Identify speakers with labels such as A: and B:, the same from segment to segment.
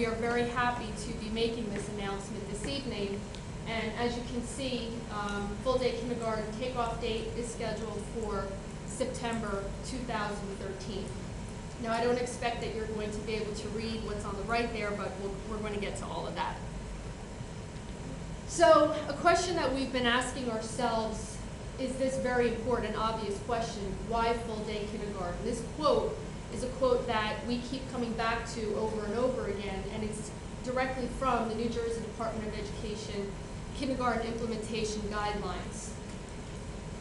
A: we are very happy to be making this announcement this evening. And as you can see, full-day kindergarten takeoff date is scheduled for September 2013. Now, I don't expect that you're going to be able to read what's on the right there, but we're going to get to all of that. So, a question that we've been asking ourselves is this very important, obvious question: why full-day kindergarten? This quote is a quote that we keep coming back to over and over again, and it's directly from the New Jersey Department of Education Kindergarten Implementation Guidelines.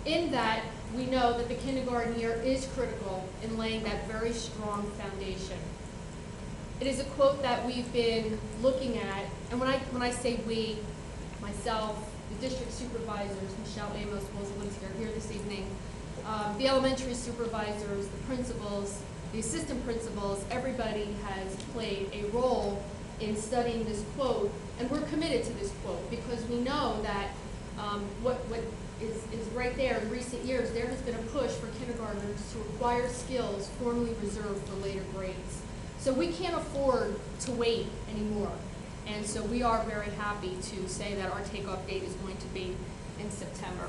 A: In that, we know that the kindergarten year is critical in laying that very strong foundation. It is a quote that we've been looking at, and when I say we, myself, the district supervisors, Michelle Amos, Wilson are here this evening, the elementary supervisors, the principals, the assistant principals, everybody has played a role in studying this quote, and we're committed to this quote because we know that what is right there in recent years, there has been a push for kindergartners to acquire skills formerly reserved for later grades. So we can't afford to wait anymore. And so we are very happy to say that our takeoff date is going to be in September.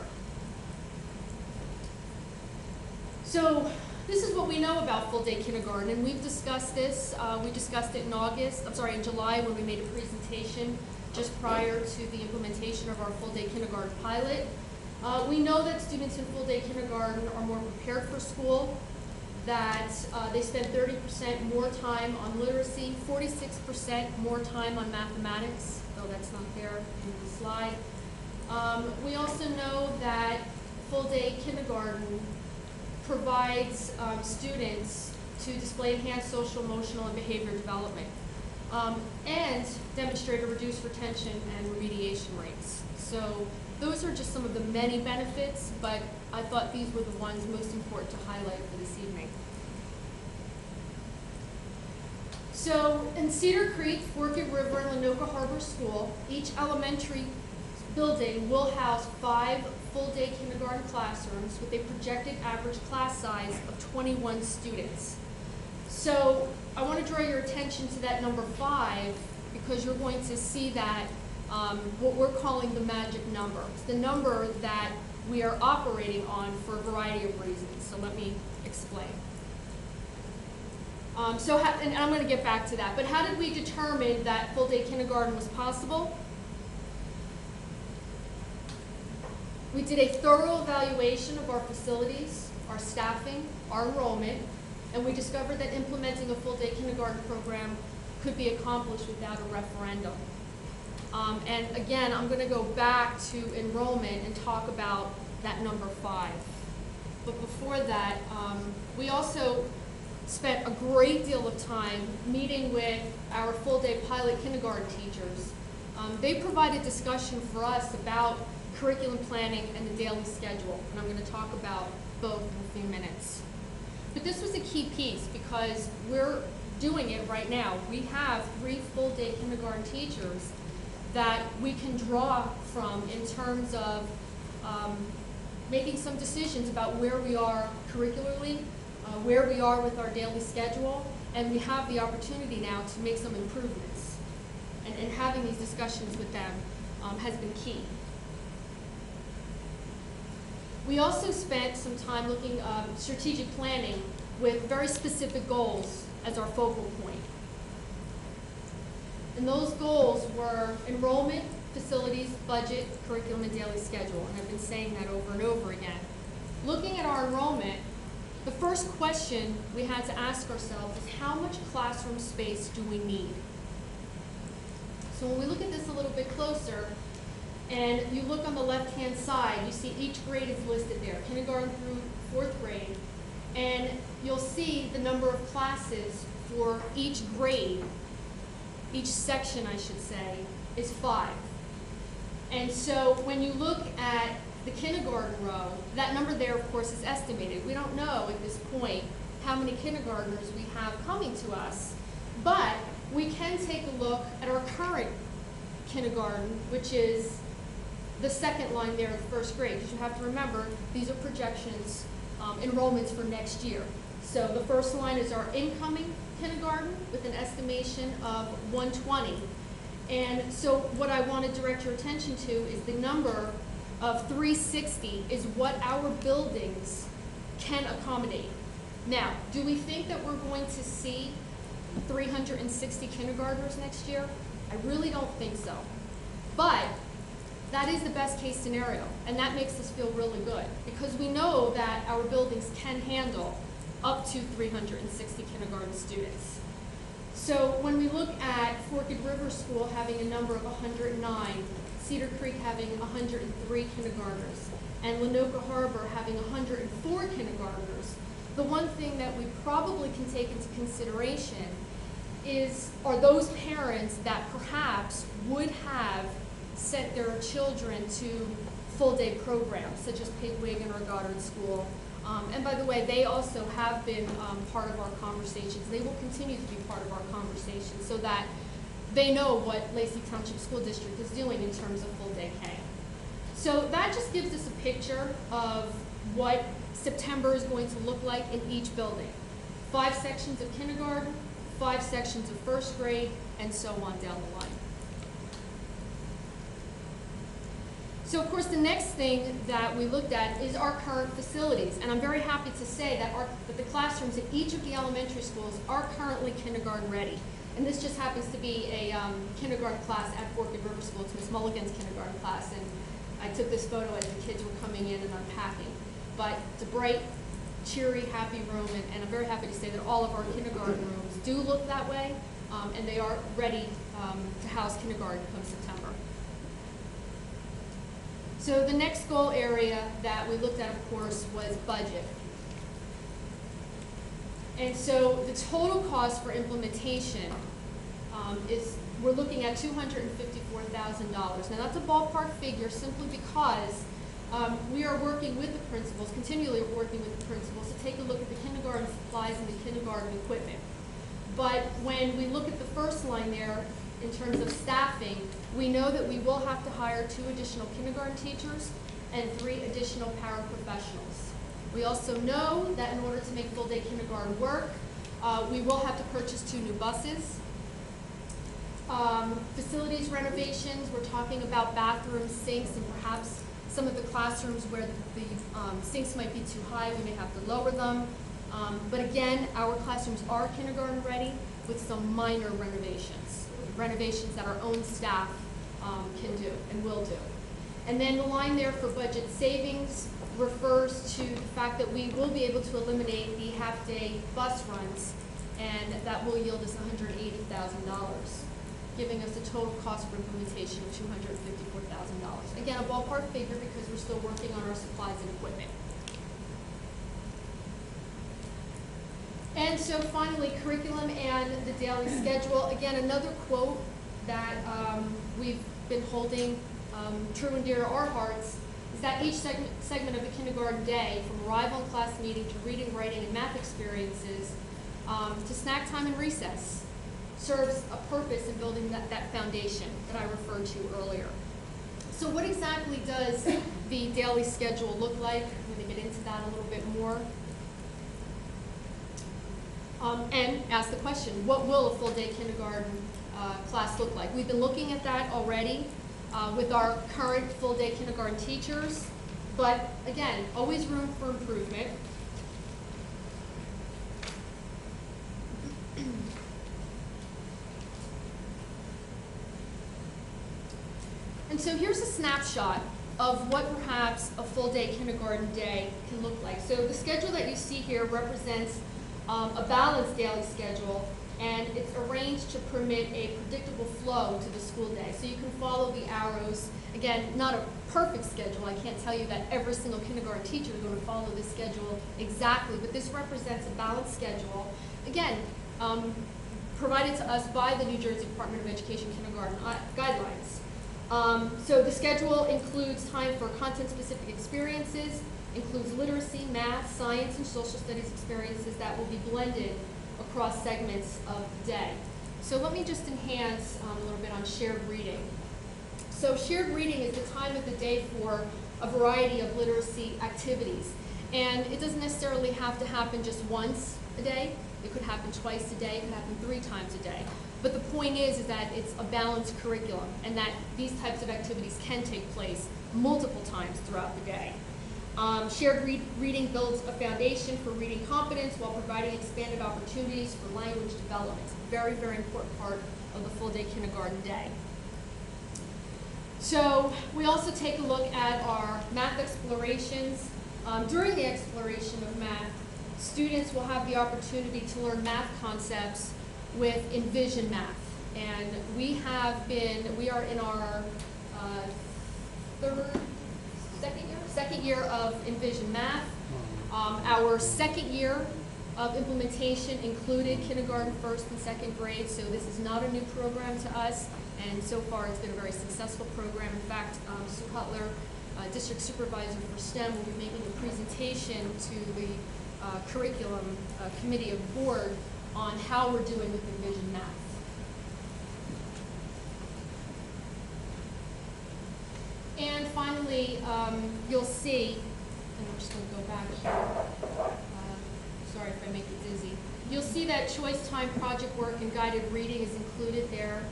A: So this is what we know about full-day kindergarten, and we've discussed this. We discussed it in July when we made a presentation just prior to the implementation of our full-day kindergarten pilot. We know that students in full-day kindergarten are more prepared for school, that they spend 30% more time on literacy, 46% more time on mathematics, though that's not there in the slide. We also know that full-day kindergarten provides students to display enhanced social, emotional, and behavior development, and demonstrate a reduced retention and remediation rates. So those are just some of the many benefits, but I thought these were the ones most important to highlight for this evening. So in Cedar Creek, Forked River, and Lanoka Harbor School, each elementary building will house 5 full-day kindergarten classrooms with a projected average class size of 21 students. So I want to draw your attention to that number 5 because you're going to see that what we're calling the magic number. It's the number that we are operating on for a variety of reasons. So let me explain. And I'm going to get back to that. But how did we determine that full-day kindergarten was possible? We did a thorough evaluation of our facilities, our staffing, our enrollment, and we discovered that implementing a full-day kindergarten program could be accomplished without a referendum. And again, I'm going to go back to enrollment and talk about that number 5. But before that, we also spent a great deal of time meeting with our full-day pilot kindergarten teachers. They provided discussion for us about curriculum planning and the daily schedule, and I'm going to talk about both in a few minutes. But this was a key piece because we're doing it right now. We have 3 full-day kindergarten teachers that we can draw from in terms of making some decisions about where we are curricularly, where we are with our daily schedule, and we have the opportunity now to make some improvements. And having these discussions with them has been key. We also spent some time looking at strategic planning with very specific goals as our focal point. And those goals were enrollment, facilities, budget, curriculum, and daily schedule. And I've been saying that over and over again. Looking at our enrollment, the first question we had to ask ourselves is how much classroom space do we need? So when we look at this a little bit closer, and you look on the left-hand side, you see each grade is listed there, kindergarten through 4th grade, and you'll see the number of classes for each grade, each section I should say, is 5. And so when you look at the kindergarten row, that number there of course is estimated. We don't know at this point how many kindergartners we have coming to us, but we can take a look at our current kindergarten, which is the second line there of 1st grade, because you have to remember these are projections, enrollments for next year. So the first line is our incoming kindergarten with an estimation of 120. And so what I want to direct your attention to is the number of 360 is what our buildings can accommodate. Now, do we think that we're going to see 360 kindergartners next year? I really don't think so. But that is the best case scenario, and that makes us feel really good because we know that our buildings can handle up to 360 kindergarten students. So when we look at Forked River School having a number of 109, Cedar Creek having 103 kindergartners, and Lenoka Harbor having 104 kindergartners, the one thing that we probably can take into consideration are those parents that perhaps would have sent their children to full-day programs, such as Pigwagon or Goddard School. And by the way, they also have been part of our conversations. They will continue to be part of our conversations so that they know what Lacey Township School District is doing in terms of full-day K. So that just gives us a picture of what September is going to look like in each building. 5 sections of kindergarten, 5 sections of first grade, and so on down the line. So of course the next thing that we looked at is our current facilities, and I'm very happy to say that the classrooms at each of the elementary schools are currently kindergarten ready. And this just happens to be a kindergarten class at Forked River School. It's Miss Mulligan's kindergarten class, and I took this photo as the kids were coming in and unpacking. But it's a bright, cheery, happy room, and I'm very happy to say that all of our kindergarten rooms do look that way, and they are ready to house kindergarten come September. So the next goal area that we looked at, of course, was budget. And so the total cost for implementation we're looking at $254,000. Now that's a ballpark figure simply because we are working with the principals, continually working with the principals to take a look at the kindergarten supplies and the kindergarten equipment. But when we look at the first line there, in terms of staffing, we know that we will have to hire 2 additional kindergarten teachers and 3 additional paraprofessionals. We also know that in order to make full-day kindergarten work, we will have to purchase 2 new buses. Facilities renovations, we're talking about bathrooms, sinks, and perhaps some of the classrooms where the sinks might be too high, we may have to lower them. But again, our classrooms are kindergarten ready with some minor renovations that our own staff can do and will do. And then the line there for budget savings refers to the fact that we will be able to eliminate the half-day bus runs, and that will yield us $180,000, giving us a total cost for implementation of $254,000. Again, a ballpark figure because we're still working on our supplies and equipment. And so finally, curriculum and the daily schedule. Again, another quote that we've been holding true and dear to our hearts is that each segment of the kindergarten day, from arrival and class meeting to reading, writing, and math experiences, to snack time and recess, serves a purpose in building that foundation that I referred to earlier. So what exactly does the daily schedule look like? I'm going to get into that a little bit more. And ask the question, what will a full-day kindergarten class look like? We've been looking at that already with our current full-day kindergarten teachers, but again, always room for improvement. And so here's a snapshot of what perhaps a full-day kindergarten day can look like. So the schedule that you see here represents a balanced daily schedule, and it's arranged to permit a predictable flow to the school day. So you can follow the arrows. Again, not a perfect schedule. I can't tell you that every single kindergarten teacher is going to follow this schedule exactly, but this represents a balanced schedule. Again, provided to us by the New Jersey Department of Education kindergarten guidelines. So the schedule includes time for content-specific experiences, includes literacy, math, science, and social studies experiences that will be blended across segments of the day. So let me just enhance a little bit on shared reading. So shared reading is the time of the day for a variety of literacy activities. And it doesn't necessarily have to happen just once a day. It could happen twice a day, it could happen 3 times a day. But the point is that it's a balanced curriculum and that these types of activities can take place multiple times throughout the day. Shared reading builds a foundation for reading competence while providing expanded opportunities for language development. It's a very, very important part of the full-day kindergarten day. So we also take a look at our math explorations. During the exploration of math, students will have the opportunity to learn math concepts with Envision Math. And we are in our second year of Envision Math. Our second year of implementation included kindergarten, first and second grade, so this is not a new program to us, and so far it's been a very successful program. In fact, Sue Cutler, District Supervisor for STEM, will be making a presentation to the curriculum committee of the board on how we're doing with Envision Math. And finally, you'll see, and I'm just going to go back here. Sorry if I make you dizzy. You'll see that choice time project work and guided reading is included there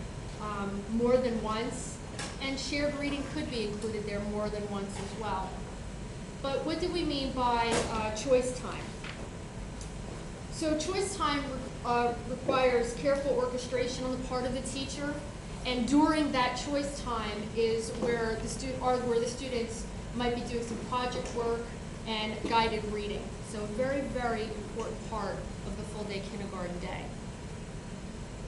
A: more than once, and shared reading could be included there more than once as well. But what do we mean by choice time? So choice time requires careful orchestration on the part of the teacher, and during that choice time is where the students might be doing some project work and guided reading. So a very, very important part of the full day kindergarten day.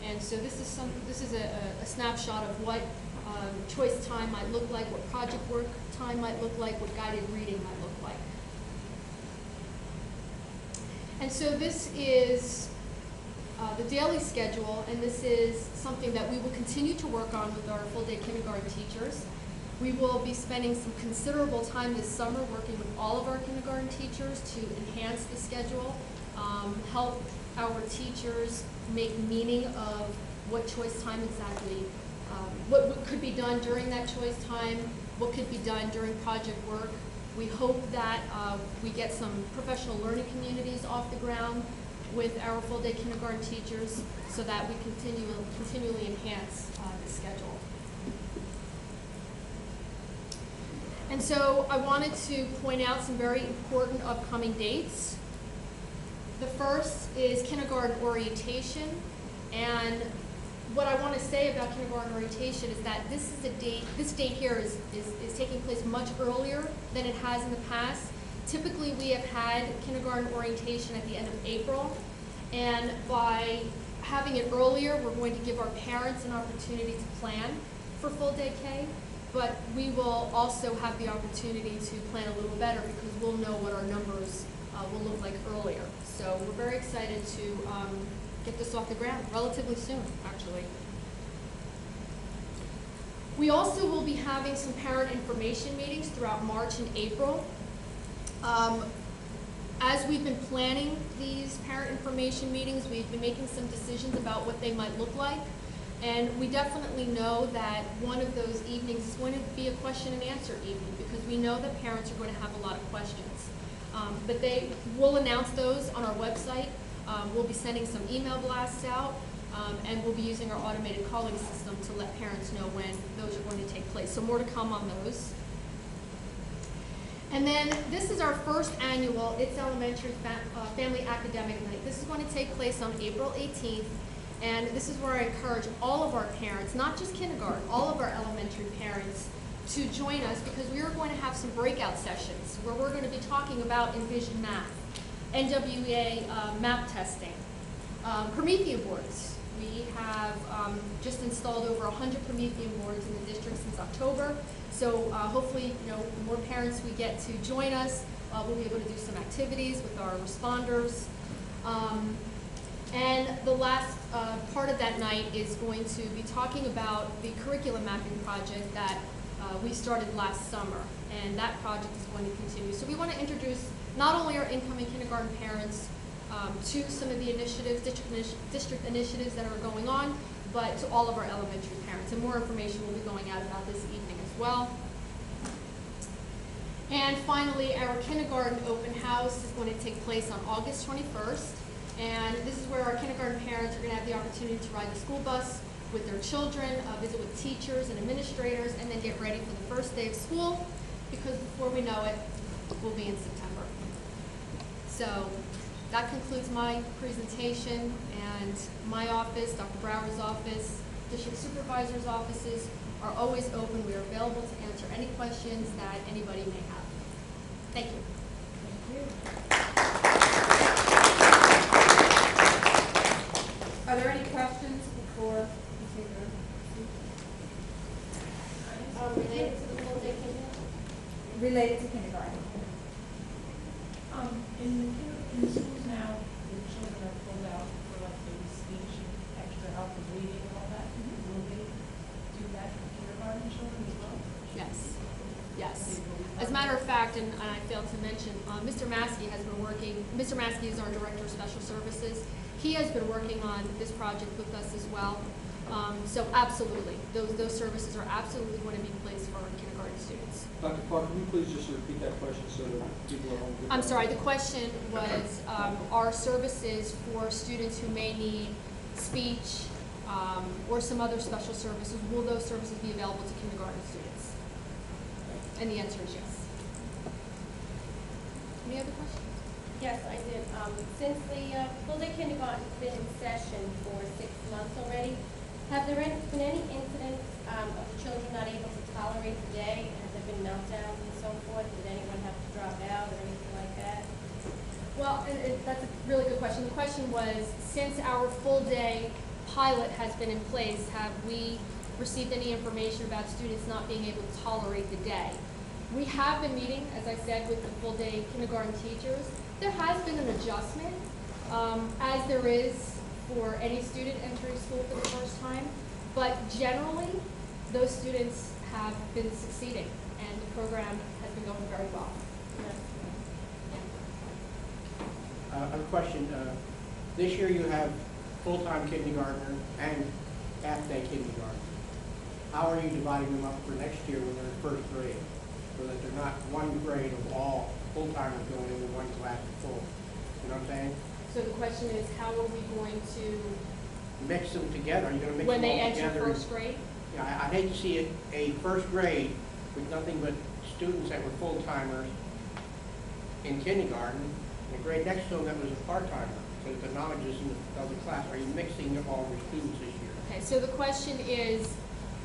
A: And so this is a snapshot of what choice time might look like, what project work time might look like, what guided reading might look like. And so this is the daily schedule, and this is something that we will continue to work on with our full day kindergarten teachers. We will be spending some considerable time this summer working with all of our kindergarten teachers to enhance the schedule, help our teachers make meaning of what choice time exactly, what could be done during that choice time, what could be done during project work. We hope that we get some professional learning communities off the ground with our full day kindergarten teachers so that we continually enhance the schedule. And so I wanted to point out some very important upcoming dates. The first is kindergarten orientation, and what I want to say about kindergarten orientation is that this date here is taking place much earlier than it has in the past. Typically we have had kindergarten orientation at the end of April, and by having it earlier, we're going to give our parents an opportunity to plan for full day K, but we will also have the opportunity to plan a little better because we'll know what our numbers will look like earlier. So we're very excited to get this off the ground relatively soon, actually. We also will be having some parent information meetings throughout March and April. As we've been planning these parent information meetings, we've been making some decisions about what they might look like. And we definitely know that one of those evenings is going to be a question and answer evening because we know that parents are going to have a lot of questions. But we'll announce those on our website. We'll be sending some email blasts out, and we'll be using our automated calling system to let parents know when those are going to take place. So more to come on those. And then this is our first annual It's Elementary Family Academic Night. This is going to take place on April 18th, and this is where I encourage all of our parents, not just kindergarten, all of our elementary parents, to join us because we are going to have some breakout sessions where we're going to be talking about Envision Math, NWEA map testing, Promethean boards. We have just installed over 100 Promethean boards in the district since October. So hopefully, the more parents we get to join us, we'll be able to do some activities with our responders. And the last part of that night is going to be talking about the curriculum mapping project that we started last summer, and that project is going to continue. So we want to introduce not only our incoming kindergarten parents to some of the initiatives, district initiatives that are going on, but to all of our elementary parents. And more information will be going out about this evening as well. And finally, our kindergarten open house is going to take place on August 21st. And this is where our kindergarten parents are going to have the opportunity to ride the school bus with their children, visit with teachers and administrators, and then get ready for the first day of school, because before we know it, we'll be in September. So that concludes my presentation, and my office, Dr. Brower's office, district supervisor's offices are always open. We are available to answer any questions that anybody may have. Thank you.
B: Are there any questions before we take our
A: Related to the full day kindergarten?
B: related to kindergarten?
C: In the schools now, the children are pulled out for like maybe speech and extra help with reading and all that. Will they do that for kindergarten children as well?
A: Yes. Yes. As a matter of fact, and I failed to mention, Mr. Maskey has been working, Mr. Maskey is our Director of Special Services. He has been working on this project with us as well. So absolutely, those services are absolutely going to be placed for our kindergarten students.
D: Dr. Clark, can you please just repeat that question so that people at home can...
A: I'm sorry, the question was, are services for students who may need speech or some other special services, will those services be available to kindergarten students? And the answer is yes. Any other questions?
E: Yes, I did. Since the full-day kindergarten's been in session for 6 months already, have there been any incidents of the children not able to tolerate the day? Have there been meltdowns and so forth? Did anyone have to drop out or anything like that?
A: Well, that's a really good question. The question was, since our full-day pilot has been in place, have we received any information about students not being able to tolerate the day? We have been meeting, as I said, with the full-day kindergarten teachers. There has been an adjustment, as there is for any student entering school for the first time, but generally, those students have been succeeding, and the program has been going very well.
F: A question. This year you have full-time kindergartner and half-day kindergarten. How are you dividing them up for next year when they're in first grade? So that they're not one grade of all full-timers going into one class full. You know what I'm saying?
A: So the question is, how are we going to,
F: Mix them together. Are you going to mix
A: when
F: them
A: they
F: all
A: enter
F: together?
A: first grade?
F: Yeah, I'd hate to see a first grade with nothing but students that were full-timers in kindergarten, and a grade next to them that was a part-timer, so that the knowledge is in the other class. Are you mixing all your students this year?
A: Okay, so the question is,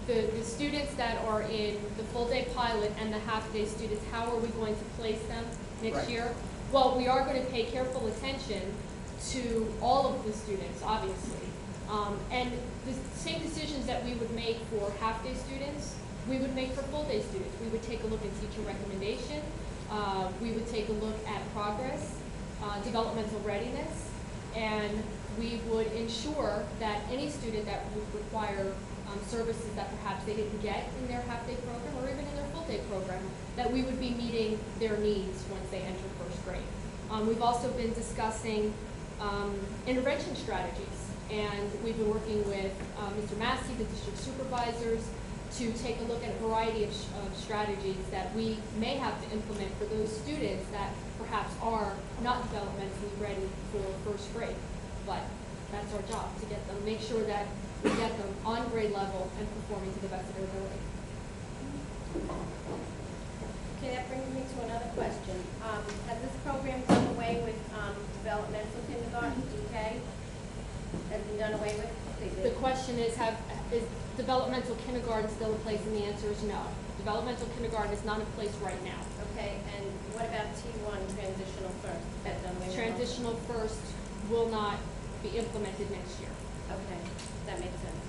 A: the students that are in the full-day pilot and the half-day students, how are we going to place them next
F: Right.
A: year? Well, we are going to pay careful attention to all of the students, obviously. And the same decisions that we would make for half-day students, we would make for full-day students. We would take a look at teacher recommendation. We would take a look at progress, developmental readiness, and we would ensure that any student that would require services that perhaps they didn't get in their half-day program or even in their full-day program, that we would be meeting their needs once they enter first grade. We've also been discussing intervention strategies, and we've been working with Mr. Massey, the district supervisors, to take a look at a variety of strategies that we may have to implement for those students that perhaps are not developmentally ready for first grade. But that's our job, to get them, make sure that we get them on grade level and performing to the best of their ability.
E: Okay, that brings me to another question. Has this program done away with developmental kindergarten, DK? Has been done away with?
A: The question is, is developmental kindergarten still in place? And the answer is no. Developmental kindergarten is not in place right now.
E: Okay, and what about T1, transitional first? Is that done away with?
A: Transitional first will not be implemented next year.
E: Okay, that makes sense.